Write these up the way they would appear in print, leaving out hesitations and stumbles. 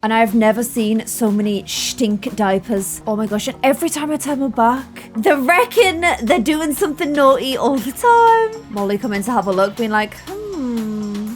And I've never seen so many stink diapers. Oh my gosh, and every time I turn my back, they reckon they're doing something naughty all the time. Molly come in to have a look, being like,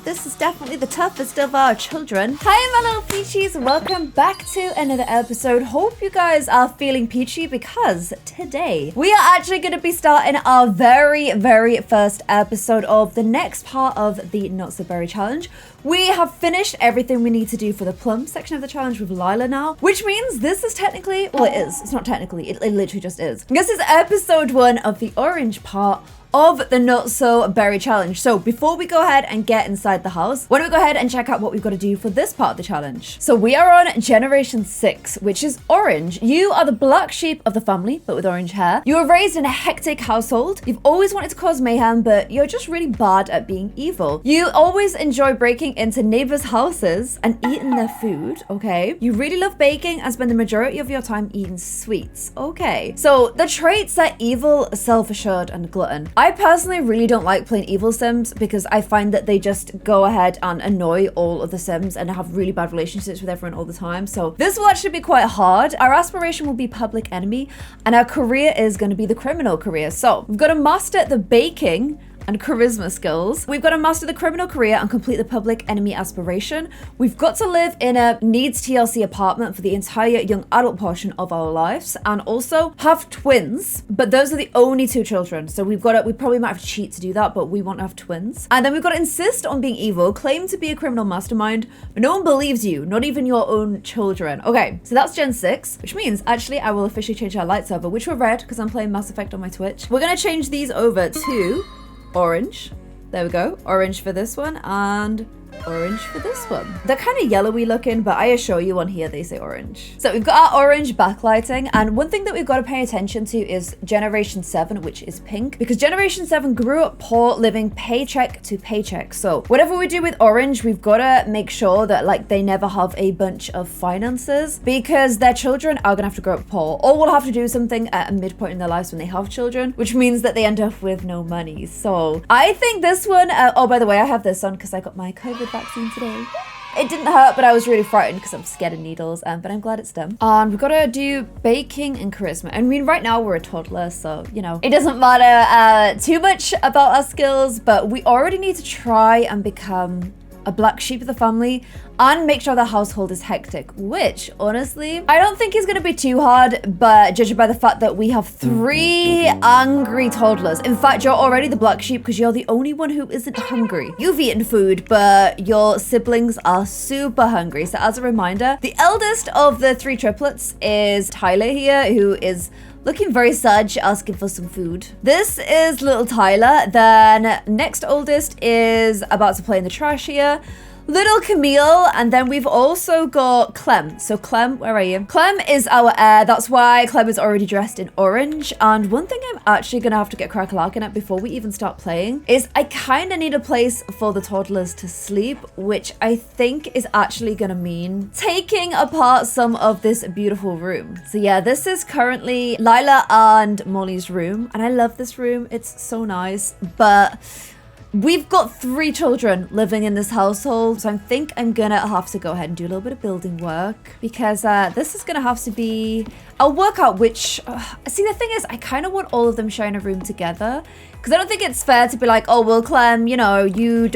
this is definitely the toughest of our children. Hi, my little peachies. Welcome back to another episode. Hope you guys are feeling peachy because today we are actually going to be starting our very first episode of the next part of the Not So Berry Challenge. We have finished everything we need to do for the plum section of the challenge with Lila now, which means this is technically, well, it is. It's not technically, it literally just is. This is episode 1 of the orange part of the Not So Berry Challenge. So before we go ahead and get inside the house, why don't we go ahead and check out what we've got to do for this part of the challenge. So we are on generation 6, which is orange. You are the black sheep of the family, but with orange hair. You were raised in a hectic household. You've always wanted to cause mayhem, but you're just really bad at being evil. You always enjoy breaking into neighbors' houses and eating their food, okay? You really love baking and spend the majority of your time eating sweets, okay? So the traits are evil, self-assured, and glutton. I personally really don't like playing evil Sims because I find that they just go ahead and annoy all of the Sims and have really bad relationships with everyone all the time. So this will actually be quite hard. Our aspiration will be public enemy and our career is going to be the criminal career. So we've got to master the baking and charisma skills. We've got to master the criminal career and complete the public enemy aspiration. We've got to live in a needs TLC apartment for the entire young adult portion of our lives and also have twins, but those are the only 2 children. So we probably might have to cheat to do that, but we want to have twins. And then we've got to insist on being evil, claim to be a criminal mastermind, but no one believes you, not even your own children. Okay, so that's Gen 6, which means actually I will officially change our lights over, which were red because I'm playing Mass Effect on my Twitch. We're going to change these over to orange. There we go. Orange for this one and orange for this one. They're kind of yellowy looking, but I assure you on here they say orange. So we've got our orange backlighting, and one thing that we've got to pay attention to is generation 7, which is pink, because generation 7 grew up poor, living paycheck to paycheck. So whatever we do with orange, we've got to make sure that like they never have a bunch of finances because their children are gonna have to grow up poor, or will have to do something at a midpoint in their lives when they have children, which means that they end up with no money. So I think this one, oh, by the way, I have this on because I got my COVID vaccine today. It didn't hurt, but I was really frightened because I'm scared of needles, but I'm glad it's done. And we've got to do baking and charisma. I mean, right now we're a toddler, so, you know, it doesn't matter too much about our skills, but we already need to try and become a black sheep of the family and make sure the household is hectic, which honestly I don't think is going to be too hard, but judging by the fact that we have 3 angry toddlers. In fact, you're already the black sheep because you're the only one who isn't hungry. You've eaten food, but your siblings are super hungry. So as a reminder, the eldest of the 3 triplets is Tyler here, who is looking very sad, asking for some food. This is little Tyler. Then next oldest is about to play in the trash here. Little Camille, and then we've also got Clem. So Clem, where are you? Clem is our heir. That's why Clem is already dressed in orange. And one thing I'm actually gonna have to get crack-a-lacking at before we even start playing is I kind of need a place for the toddlers to sleep, which I think is actually gonna mean taking apart some of this beautiful room. So yeah, this is currently Lila and Molly's room, and I love this room. It's so nice, but we've got 3 children living in this household, so I think I'm gonna have to go ahead and do a little bit of building work because this is gonna have to be, I'll work out which, see the thing is I kind of want all of them sharing a room together because I don't think it's fair to be like, oh, well, Clem, you know, you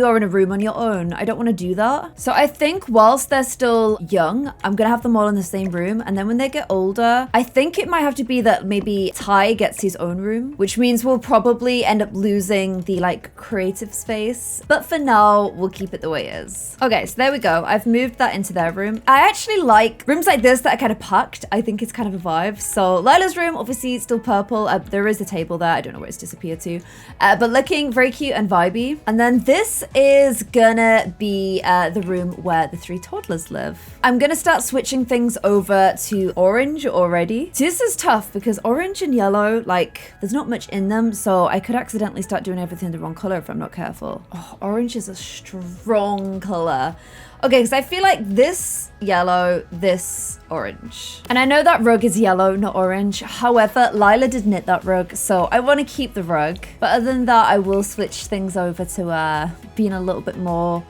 are in a room on your own. I don't want to do that. So I think whilst they're still young, I'm going to have them all in the same room. And then when they get older, I think it might have to be that maybe Ty gets his own room, which means we'll probably end up losing the like creative space. But for now, we'll keep it the way it is. Okay, so there we go. I've moved that into their room. I actually like rooms like this that are kind of packed. I think it's kind of a vibe. So Lila's room, obviously, it's still purple. There is a table there. I don't know where it's disappeared to, but looking very cute and vibey. And then this is gonna be the room where the 3 toddlers live. I'm gonna start switching things over to orange already. So this is tough because orange and yellow, like there's not much in them, so I could accidentally start doing everything the wrong color if I'm not careful. Oh, orange is a strong color. Okay, because I feel like this yellow, this orange. And I know that rug is yellow, not orange. However, Lila did knit that rug, so I want to keep the rug. But other than that, I will switch things over to being a little bit more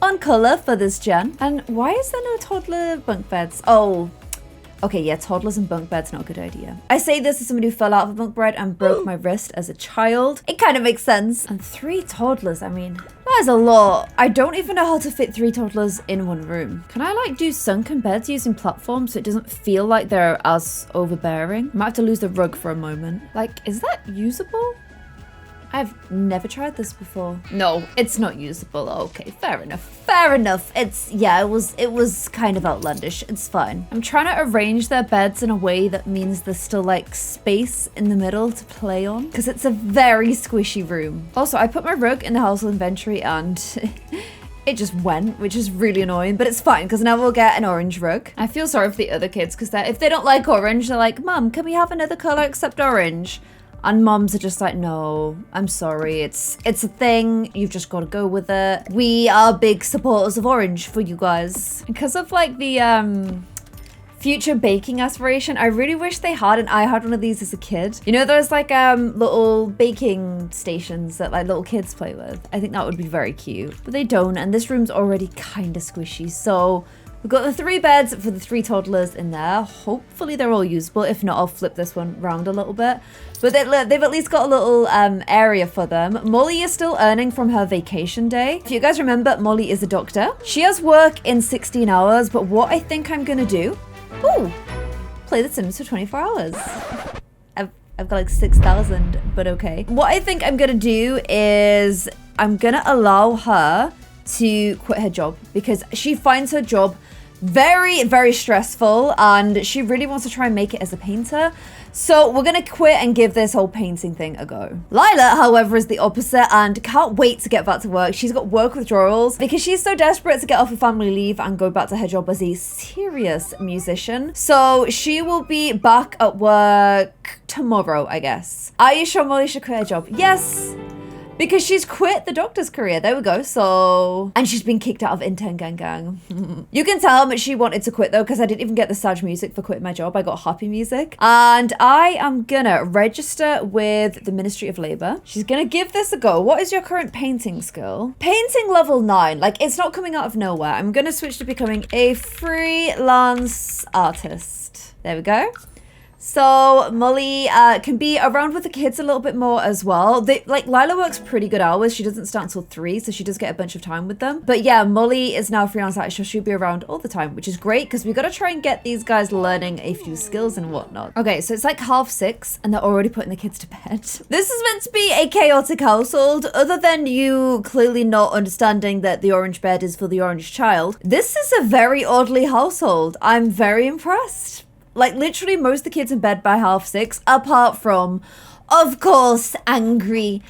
on color for this gen. And why is there no toddler bunk beds? Oh, okay, yeah, toddlers and bunk beds, not a good idea. I say this as somebody who fell out of a bunk bed and broke my wrist as a child. It kind of makes sense. And 3 toddlers, I mean, that is a lot. I don't even know how to fit 3 toddlers in one room. Can I like do sunken beds using platforms so it doesn't feel like they're as overbearing? Might have to lose the rug for a moment. Like, is that usable? I've never tried this before. No, it's not usable. Okay, fair enough. Fair enough. Yeah, it was kind of outlandish. It's fine. I'm trying to arrange their beds in a way that means there's still like space in the middle to play on, because it's a very squishy room. Also, I put my rug in the household inventory and it just went, which is really annoying, but it's fine because now we'll get an orange rug. I feel sorry for the other kids because if they don't like orange, they're like, Mum, can we have another color except orange? And moms are just like, no, I'm sorry. It's a thing. You've just got to go with it. We are big supporters of orange for you guys. Because of like the future baking aspiration, I really wish they had, and I had one of these as a kid. You know those like little baking stations that like little kids play with? I think that would be very cute. But they don't, and this room's already kind of squishy. So we've got the 3 beds for the 3 toddlers in there. Hopefully they're all usable. If not, I'll flip this one around a little bit. But they've at least got a little area for them. Molly is still earning from her vacation day. If you guys remember, Molly is a doctor. She has work in 16 hours, but what I think I'm gonna do, play The Sims for 24 hours. I've got like 6,000, but okay. What I think I'm gonna do is I'm gonna allow her to quit her job because she finds her job very, very stressful and she really wants to try and make it as a painter. So we're gonna quit and give this whole painting thing a go. Lila, however, is the opposite and can't wait to get back to work. She's got work withdrawals because she's so desperate to get off of family leave and go back to her job as a serious musician. So she will be back at work tomorrow, I guess. Are you sure Molly should quit her job? Yes. Because she's quit the doctor's career. There we go. So, and she's been kicked out of Intern Gang Gang. You can tell how much she wanted to quit though, because I didn't even get the sad music for quitting my job. I got happy music. And I am gonna register with the Ministry of Labor. She's gonna give this a go. What is your current painting skill? Painting level 9. Like, it's not coming out of nowhere. I'm gonna switch to becoming a freelance artist. There we go. So Molly can be around with the kids a little bit more as well. Lila works pretty good hours. She doesn't start until 3, so she does get a bunch of time with them. But yeah, Molly is now freelance artist, so she'll be around all the time, which is great because we got to try and get these guys learning a few skills and whatnot. Okay, so it's like 6:30 and they're already putting the kids to bed. This is meant to be a chaotic household. Other than you clearly not understanding that the orange bed is for the orange child, this is a very orderly household. I'm very impressed. Like, literally most of the kids in bed by 6:30, apart from, of course, Angie,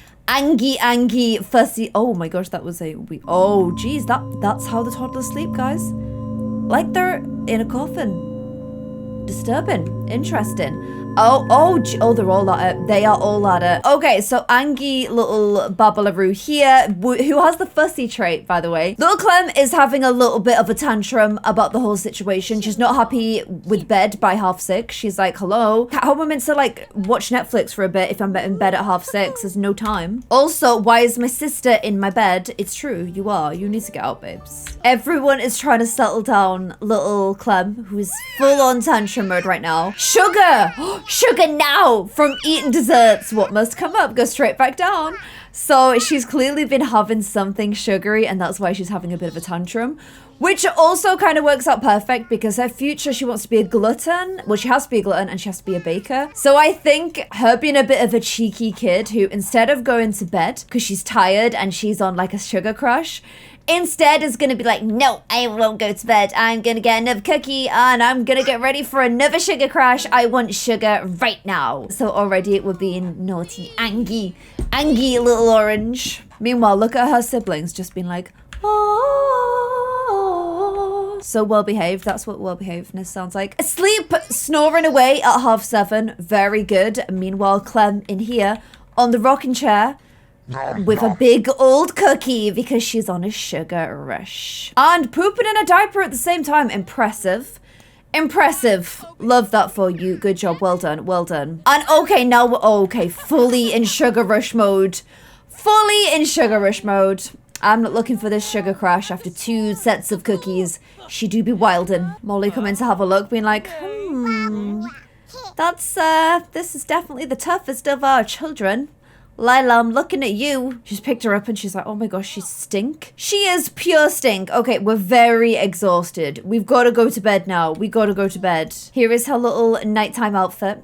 fussy. Oh my gosh, that was oh geez, that's how the toddlers sleep, guys. Like they're in a coffin. Disturbing. Interesting. Oh, they're all at it. They are all at it. Okay, so Angie, little Babalaroo here, who has the fussy trait, by the way. Little Clem is having a little bit of a tantrum about the whole situation. She's not happy with bed by 6:30. She's like, hello, how am I meant to like watch Netflix for a bit if I'm in bed at 6:30? There's no time. Also, why is my sister in my bed? It's true, you are. You need to get out, babes. Everyone is trying to settle down little Clem, who is full on tantrum mode right now. Sugar! Sugar now from eating desserts. What must come up goes straight back down. So she's clearly been having something sugary and that's why she's having a bit of a tantrum, which also kind of works out perfect because her future, she wants to be a glutton. Well, she has to be a glutton and she has to be a baker. So I think her being a bit of a cheeky kid who instead of going to bed because she's tired and she's on like a sugar crush, instead is going to be like, no, I won't go to bed. I'm going to get another cookie and I'm going to get ready for another sugar crash. I want sugar right now. So already it would be naughty Angie, little orange. Meanwhile, look at her siblings just being like, oh. So well behaved. That's what well behavedness sounds like. Asleep, snoring away at 7:30. Very good. Meanwhile, Clem in here on the rocking chair with a big old cookie because she's on a sugar rush. And pooping in a diaper at the same time. Impressive. Impressive. Love that for you. Good job. Well done. Well done. And okay, now we're fully in sugar rush mode. Fully in sugar rush mode. I'm not looking for this sugar crash after 2 sets of cookies. She do be wildin'. Molly come in to have a look, being like, this is definitely the toughest of our children. Lila, I'm looking at you. She's picked her up and she's like, oh my gosh, she's stink. She is pure stink. Okay, we're very exhausted. We've got to go to bed now. We got to go to bed. Here is her little nighttime outfit.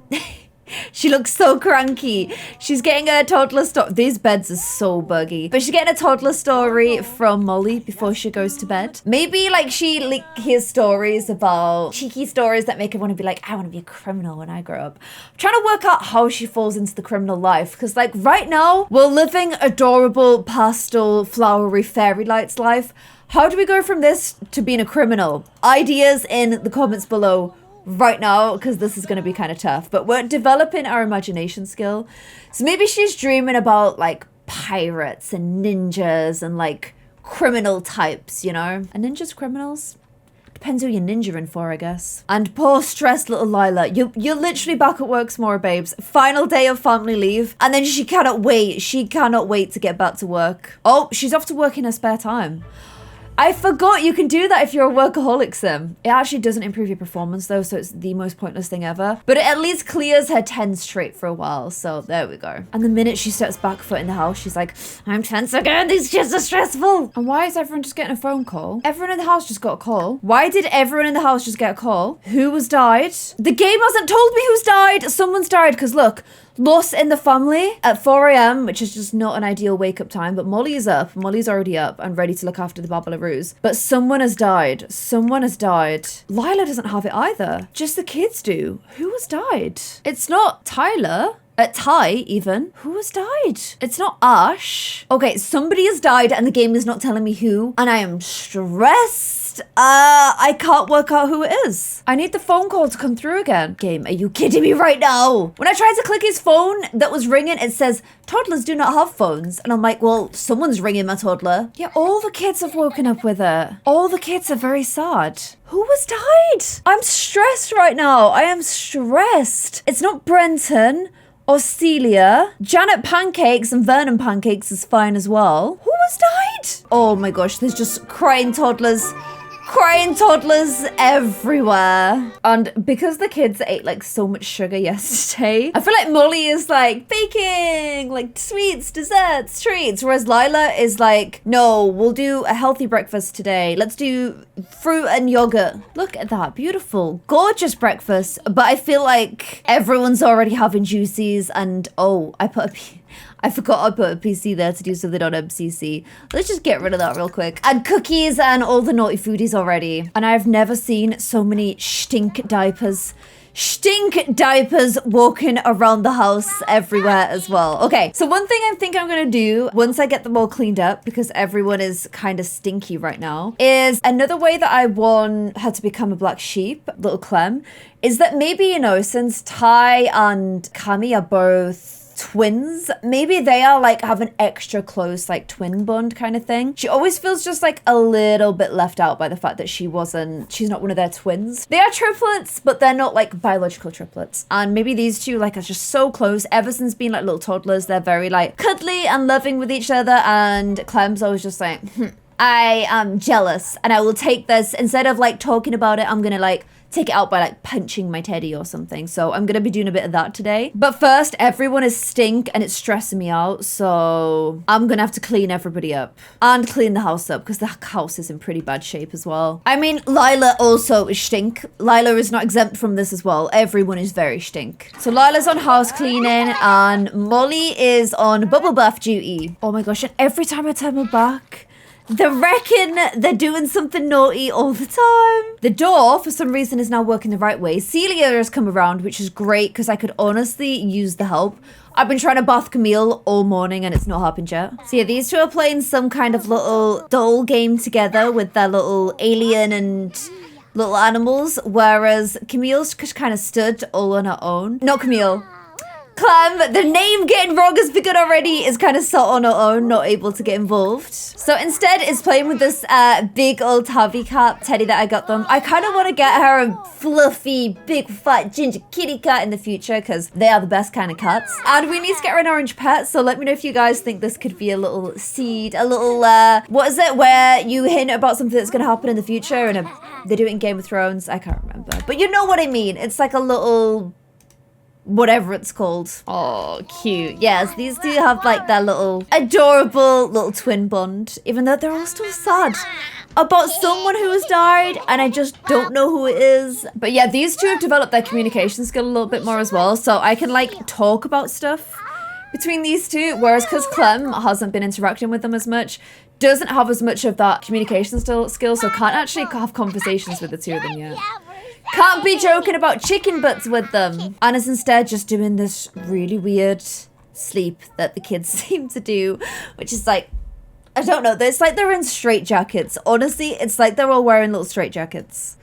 She looks so cranky. She's getting a toddler story. These beds are so buggy. But she's getting a toddler story from Molly before she goes to bed. Maybe like she hears stories about cheeky stories that make her want to be like, I want to be a criminal when I grow up. I'm trying to work out how she falls into the criminal life. Because like right now, we're living adorable pastel flowery fairy lights life. How do we go from this to being a criminal? Ideas in the comments below right now, because this is going to be kind of tough, but we're developing our imagination skill. So maybe she's dreaming about like pirates and ninjas and like criminal types, you know? Are ninjas criminals? Depends who you're ninjaing for, I guess. And poor stressed little Lila. You're literally back at work tomorrow, babes. Final day of family leave. And then she cannot wait. She cannot wait to get back to work. Oh, she's off to work in her spare time. I forgot you can do that if you're a workaholic sim. It actually doesn't improve your performance though, so it's the most pointless thing ever. But it at least clears her 10 straight for a while, so there we go. And the minute she steps back foot in the house, she's like, I'm tense again, these kids are stressful. And why is everyone just getting a phone call? Everyone in the house just got a call. Why did everyone in the house just get a call? Who was died? The game hasn't told me who's died. Someone's died, because look, loss in the family at 4 a.m, which is just not an ideal wake-up time, but Molly is up. Molly's already up and ready to look after the Babalarus. But someone has died. Someone has died. Lila doesn't have it either. Just the kids do. Who has died? It's not Tyler. Ty, even. Who has died? It's not Ash. Okay, somebody has died and the game is not telling me who. And I am stressed. I can't work out who it is. I need the phone call to come through again. Game, are you kidding me right now? When I tried to click his phone that was ringing, it says, toddlers do not have phones. And I'm like, well, someone's ringing my toddler. Yeah, all the kids have woken up with it. All the kids are very sad. Who has died? I'm stressed right now. I am stressed. It's not Brenton or Celia. Janet Pancakes and Vernon Pancakes is fine as well. Who has died? Oh my gosh, there's just crying toddlers everywhere. And because the kids ate like so much sugar yesterday, I feel like Molly is like baking, like sweets, desserts, treats. Whereas Lila is like, no, we'll do a healthy breakfast today. Let's do fruit and yogurt. Look at that, beautiful, gorgeous breakfast. But I feel like everyone's already having juices and oh, I forgot I put a PC there to do something on MCC. Let's just get rid of that real quick. And cookies and all the naughty foodies already. And I've never seen so many stink diapers walking around the house everywhere as well. Okay, so one thing I think I'm gonna do once I get them all cleaned up, because everyone is kind of stinky right now, is another way that I want her to become a black sheep, little Clem, is that maybe, you know, since Ty and Cammy are both twins, maybe they are like have an extra close like twin bond kind of thing. She always feels just like a little bit left out by the fact that she's not one of their twins. They are triplets, but they're not like biological triplets. And maybe these two like are just so close ever since being like little toddlers. They're very like cuddly and loving with each other, and Clem's always just like, I am jealous and I will take this, instead of like talking about it, I'm gonna like take it out by like punching my teddy or something. So I'm gonna be doing a bit of that today. But first, everyone is stink and it's stressing me out. So I'm gonna have to clean everybody up and clean the house up because the house is in pretty bad shape as well. I mean, Lila also is stink. Lila is not exempt from this as well. Everyone is very stink. So Lila's on house cleaning and Molly is on bubble bath duty. Oh my gosh, and every time I turn my back, they reckon they're doing something naughty all the time. The door, for some reason, is now working the right way. Celia has come around, which is great because I could honestly use the help. I've been trying to bath Camille all morning and it's not happened yet. So yeah, these two are playing some kind of little doll game together with their little alien and little animals, whereas Camille's just kind of stood all on her own. Not Camille. Clem, the name getting wrong has begun already, is kind of sat on her own, not able to get involved. So instead is playing with this big old tabby cat teddy that I got them. I kind of want to get her a fluffy, big, fat, ginger kitty cat in the future because they are the best kind of cats. And we need to get her an orange pet, so let me know if you guys think this could be a little seed, a little, what is it, where you hint about something that's going to happen in the future and they do it in Game of Thrones? I can't remember. But you know what I mean. It's like a little... whatever it's called. Oh, cute. Yes, these do have like their little adorable little twin bond, even though they're all still sad about someone who has died, and I just don't know who it is. But yeah, these two have developed their communication skill a little bit more as well, so I can like talk about stuff between these two, whereas because Clem hasn't been interacting with them as much, doesn't have as much of that communication skill, so can't actually have conversations with the two of them yet. Can't be joking about chicken butts with them. And is instead just doing this really weird sleep that the kids seem to do, which is like, I don't know. It's like they're in straitjackets. Honestly, it's like they're all wearing little straitjackets.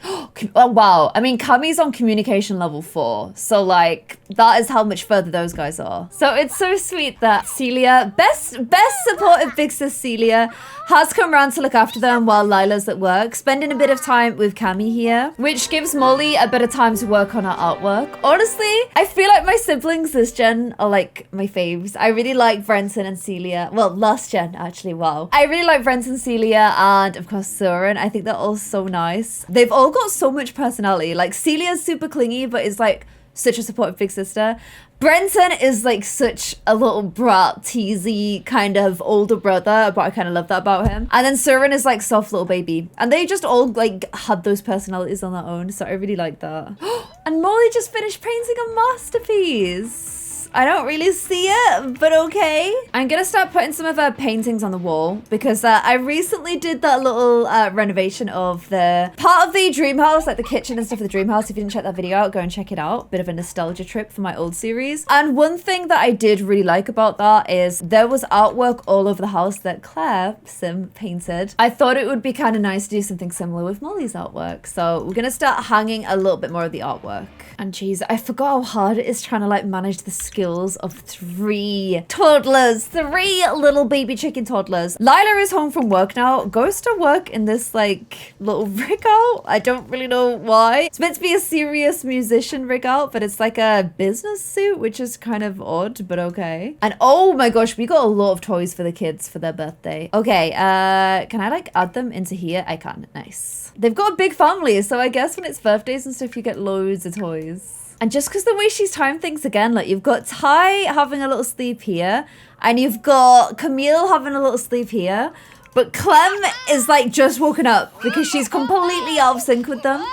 Oh, wow. I mean, Cammy's on communication level 4. So, like, that is how much further those guys are. So, it's so sweet that Celia, best supportive big sis Celia, has come around to look after them while Lila's at work, spending a bit of time with Cammy here, which gives Molly a bit of time to work on her artwork. Honestly, I feel like my siblings this gen are like my faves. I really like Brenton and Celia. Well, last gen, actually, wow. I really like Brenton, Celia, and of course Soren. I think they're all so nice. They've all got so much personality. Like, Celia's super clingy, but is like such a supportive big sister. Brenton is like such a little brat, teasy kind of older brother, but I kind of love that about him. And then Soren is like soft little baby. And they just all like had those personalities on their own, so I really like that. And Molly just finished painting a masterpiece. I don't really see it, but okay. I'm gonna start putting some of her paintings on the wall because I recently did that little renovation of the part of the dream house, like the kitchen and stuff of the dream house. If you didn't check that video out, go and check it out. Bit of a nostalgia trip for my old series. And one thing that I did really like about that is there was artwork all over the house that Claire Sim painted. I thought it would be kind of nice to do something similar with Molly's artwork. So we're gonna start hanging a little bit more of the artwork. And geez, I forgot how hard it is trying to like manage the skills of 3 toddlers, 3 little baby chicken toddlers. Lila is home from work now, goes to work in this like little rig out. I don't really know why. It's meant to be a serious musician rig out, but it's like a business suit, which is kind of odd, but okay. And oh my gosh, we got a lot of toys for the kids for their birthday. Okay, can I like add them into here? I can. Nice. They've got a big family, so I guess when it's birthdays and stuff, you get loads of toys. And just because the way she's timed things again, like you've got Ty having a little sleep here, and you've got Camille having a little sleep here, but Clem is like just woken up because she's completely out of sync with them.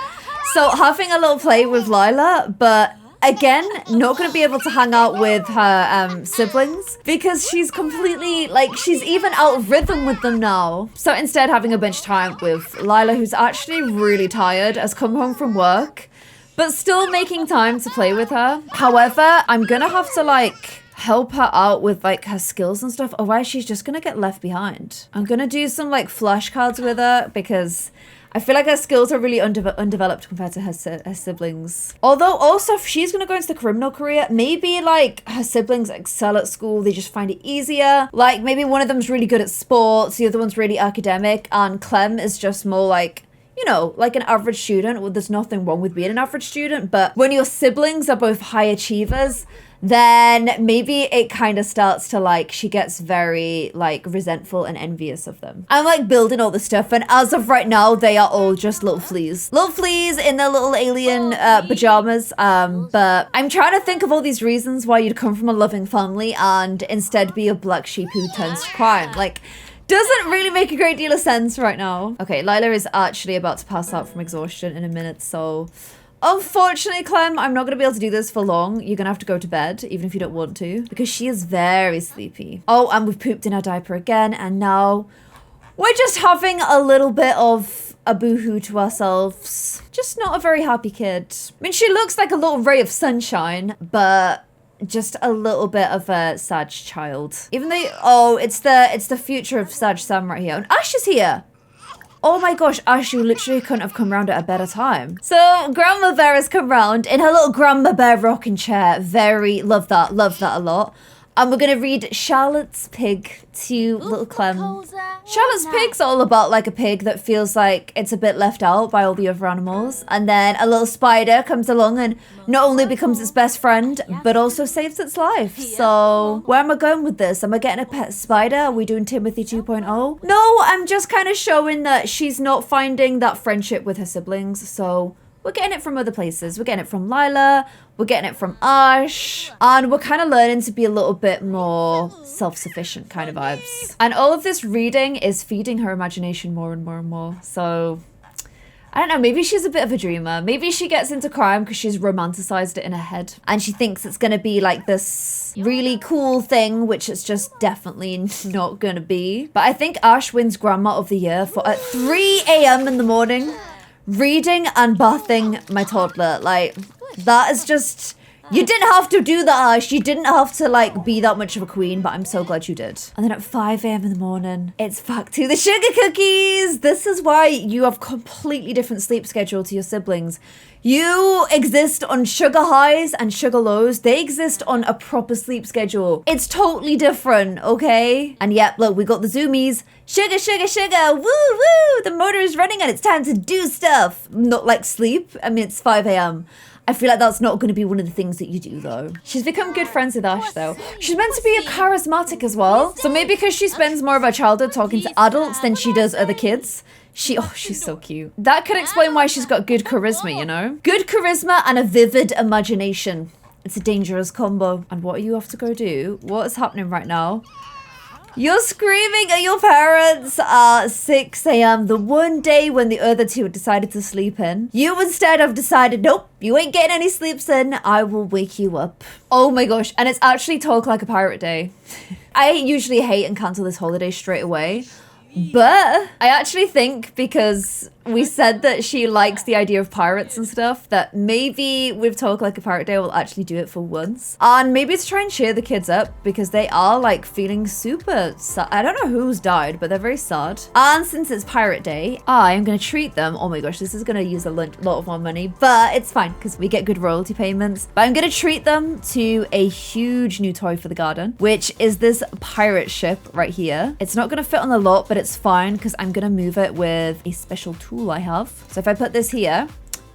So having a little play with Lila, but again, not going to be able to hang out with her siblings because she's completely, like, she's even out of rhythm with them now. So instead, having a bunch of time with Lila, who's actually really tired, has come home from work, but still making time to play with her. However, I'm going to have to, like, help her out with, like, her skills and stuff, otherwise she's just going to get left behind. I'm going to do some, like, flashcards with her because I feel like her skills are really undeveloped compared to her siblings. Although also if she's going to go into the criminal career, maybe like her siblings excel at school, they just find it easier. Like maybe one of them's really good at sports, the other one's really academic, and Clem is just more like, you know, like an average student. Well, there's nothing wrong with being an average student, but when your siblings are both high achievers, then maybe it kind of starts to like, she gets very like resentful and envious of them. I'm like building all this stuff, and as of right now, they are all just little fleas. Little fleas in their little alien pajamas. But I'm trying to think of all these reasons why you'd come from a loving family and instead be a black sheep who turns to crime. Like, doesn't really make a great deal of sense right now. Okay, Lila is actually about to pass out from exhaustion in a minute, so unfortunately, Clem, I'm not going to be able to do this for long. You're going to have to go to bed, even if you don't want to, because she is very sleepy. Oh, and we've pooped in her diaper again, and now we're just having a little bit of a boohoo to ourselves. Just not a very happy kid. I mean, she looks like a little ray of sunshine, but just a little bit of a Sag child. Even though, oh, it's the future of Sag Sam right here. And Ash is here. Oh my gosh, Ash, you literally couldn't have come round at a better time. So Grandma Bear has come round in her little Grandma Bear rocking chair. Love that a lot. And we're gonna read Charlotte's Pig to little Clem. Charlotte's Pig's all about like a pig that feels like it's a bit left out by all the other animals. And then a little spider comes along and not only becomes its best friend, but also saves its life. So where am I going with this? Am I getting a pet spider? Are we doing Timothy 2.0? No, I'm just kind of showing that she's not finding that friendship with her siblings. So we're getting it from other places. We're getting it from Lila. We're getting it from Ash. And we're kind of learning to be a little bit more self-sufficient kind of vibes. And all of this reading is feeding her imagination more and more and more. So I don't know, maybe she's a bit of a dreamer. Maybe she gets into crime because she's romanticized it in her head. And she thinks it's going to be like this really cool thing, which it's just definitely not going to be. But I think Ash wins Grandma of the Year for at 3 a.m. in the morning. Reading and bathing my toddler. Like, that is just... You didn't have to do that, Ash. You didn't have to, like, be that much of a queen, but I'm so glad you did. And then at 5 a.m. in the morning, it's back to the sugar cookies. This is why you have completely different sleep schedule to your siblings. You exist on sugar highs and sugar lows. They exist on a proper sleep schedule. It's totally different, okay? And yep, look, we got the zoomies. Sugar, sugar, sugar, woo, woo. The motor is running and it's time to do stuff. Not like sleep. I mean, it's 5 a.m. I feel like that's not going to be one of the things that you do, though. She's become good friends with Ash, though. She's meant to be a charismatic as well. So maybe because she spends more of her childhood talking to adults than she does other kids. She's so cute. That could explain why she's got good charisma, you know? Good charisma and a vivid imagination. It's a dangerous combo. And what are you off to go do? What is happening right now? You're screaming at your parents at 6 a.m. the one day when the other two decided to sleep in. You instead have decided, nope, you ain't getting any sleeps in. I will wake you up. Oh my gosh. And it's actually Talk Like a Pirate Day. I usually hate and cancel this holiday straight away. But I actually think because we said that she likes the idea of pirates and stuff, that maybe with Talk Like a Pirate Day, we'll actually do it for once. And maybe to try and cheer the kids up because they are like feeling super sad. I don't know who's died, but they're very sad. And since it's Pirate Day, I am going to treat them. Oh my gosh, this is going to use a lot of more money, but it's fine because we get good royalty payments. But I'm going to treat them to a huge new toy for the garden, which is this pirate ship right here. It's not going to fit on the lot, but it's fine because I'm going to move it with a special tool I have. So if I put this here,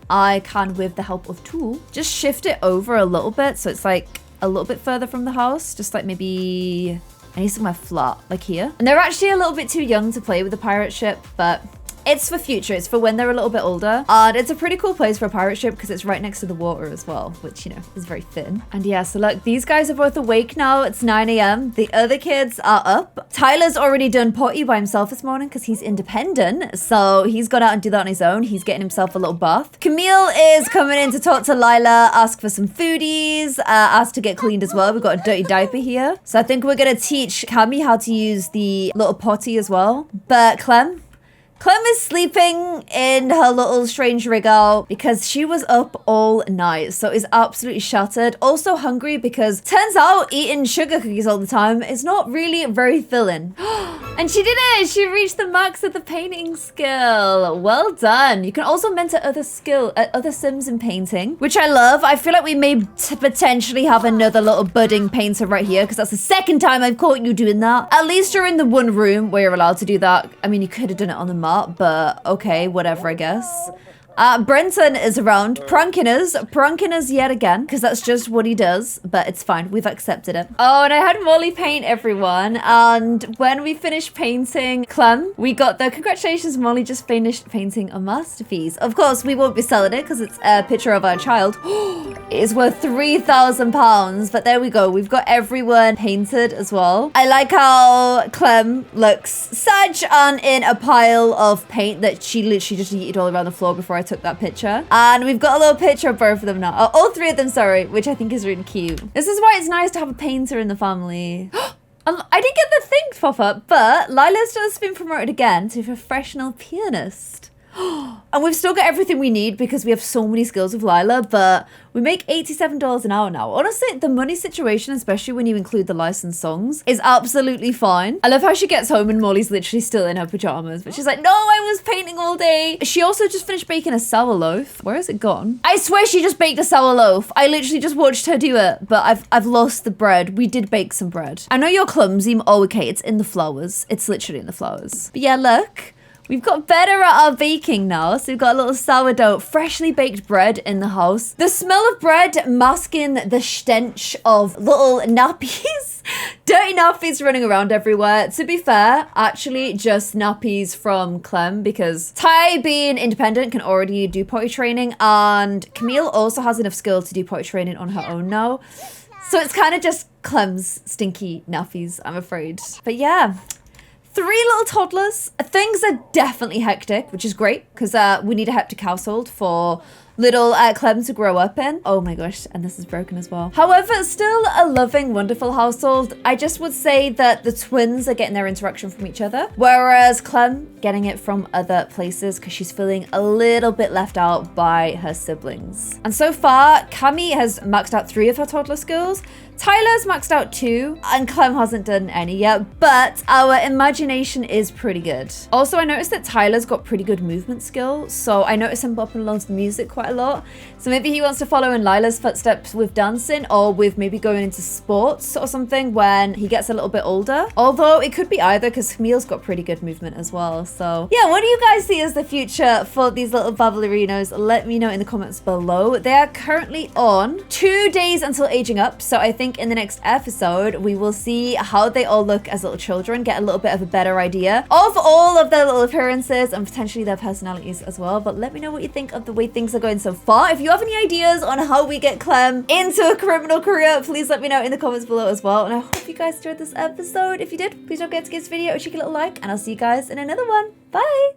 I can, with the help of tool, just shift it over a little bit. So it's like a little bit further from the house, just like maybe I need somewhere flat, like here. And they're actually a little bit too young to play with the pirate ship, but it's for future. It's for when they're a little bit older. And it's a pretty cool place for a pirate ship because it's right next to the water as well, which, you know, is very thin. And yeah, so look, these guys are both awake now. It's 9 a.m. The other kids are up. Tyler's already done potty by himself this morning because he's independent. So he's gone out and do that on his own. He's getting himself a little bath. Camille is coming in to talk to Lila, ask for some foodies, ask to get cleaned as well. We've got a dirty diaper here. So I think we're going to teach Cammy how to use the little potty as well. But Clem is sleeping in her little strange rig out because she was up all night. So is absolutely shattered. Also hungry because turns out eating sugar cookies all the time is not really very filling. And she did it! She reached the max of the painting skill. Well done. You can also mentor other sims in painting, which I love. I feel like we may potentially have another little budding painter right here because that's the second time I've caught you doing that. At least you're in the one room where you're allowed to do that. I mean, you could have done it on the map, but okay, whatever, I guess. Brenton is around, pranking us yet again, because that's just what he does, but it's fine, we've accepted it. Oh, and I had Molly paint everyone, and when we finished painting Clem, we got the congratulations, Molly just finished painting a masterpiece. Of course, we won't be selling it, because it's a picture of our child. It is worth £3,000, but there we go, we've got everyone painted as well. I like how Clem looks sad and in a pile of paint that she literally just yeeted all around the floor before I took that picture. And we've got a little picture of both of them now. Oh, all three of them, sorry, which I think is really cute. This is why it's nice to have a painter in the family. I didn't get the thing to pop up, but Lila's just been promoted again to professional pianist. And we've still got everything we need because we have so many skills with Lila, but we make $87 an hour now. Honestly, the money situation, especially when you include the licensed songs, is absolutely fine. I love how she gets home and Molly's literally still in her pajamas, but she's like, no, I was painting all day. She also just finished baking a sour loaf. Where has it gone? I swear she just baked a sour loaf. I literally just watched her do it, but I've lost the bread. We did bake some bread. I know you're clumsy. Oh, okay, it's in the flowers. It's literally in the flowers. But yeah, look. We've got better at our baking now, so we've got a little sourdough, freshly baked bread in the house. The smell of bread masking the stench of little nappies, dirty nappies running around everywhere. To be fair, actually just nappies from Clem, because Ty, being independent, can already do potty training, and Camille also has enough skill to do potty training on her own now. So it's kind of just Clem's stinky nappies, I'm afraid. But yeah. 3 little toddlers. Things are definitely hectic, which is great because we need a hectic household for little Clem to grow up in. Oh my gosh, and this is broken as well. However, still a loving, wonderful household. I just would say that the twins are getting their interaction from each other, whereas Clem getting it from other places because she's feeling a little bit left out by her siblings. And so far, Cami has maxed out 3 of her toddler skills. Tyler's maxed out 2, and Clem hasn't done any yet, but our imagination is pretty good. Also, I noticed that Tyler's got pretty good movement skill, so I noticed him bopping along to the music quite a lot. So maybe he wants to follow in Lila's footsteps with dancing, or with maybe going into sports or something when he gets a little bit older. Although it could be either, because Camille's got pretty good movement as well. So yeah, what do you guys see as the future for these little Babblerinos? Let me know in the comments below. They are currently on 2 days until aging up, so I think in the next episode we will see how they all look as little children, get a little bit of a better idea of all of their little appearances and potentially their personalities as well. But let me know what you think of the way things are going so far. If you have any ideas on how we get Clem into a criminal career, please let me know in the comments below as well. And I hope you guys enjoyed this episode. If you did, please don't forget to give this video a cheeky little like, and I'll see you guys in another one. Bye.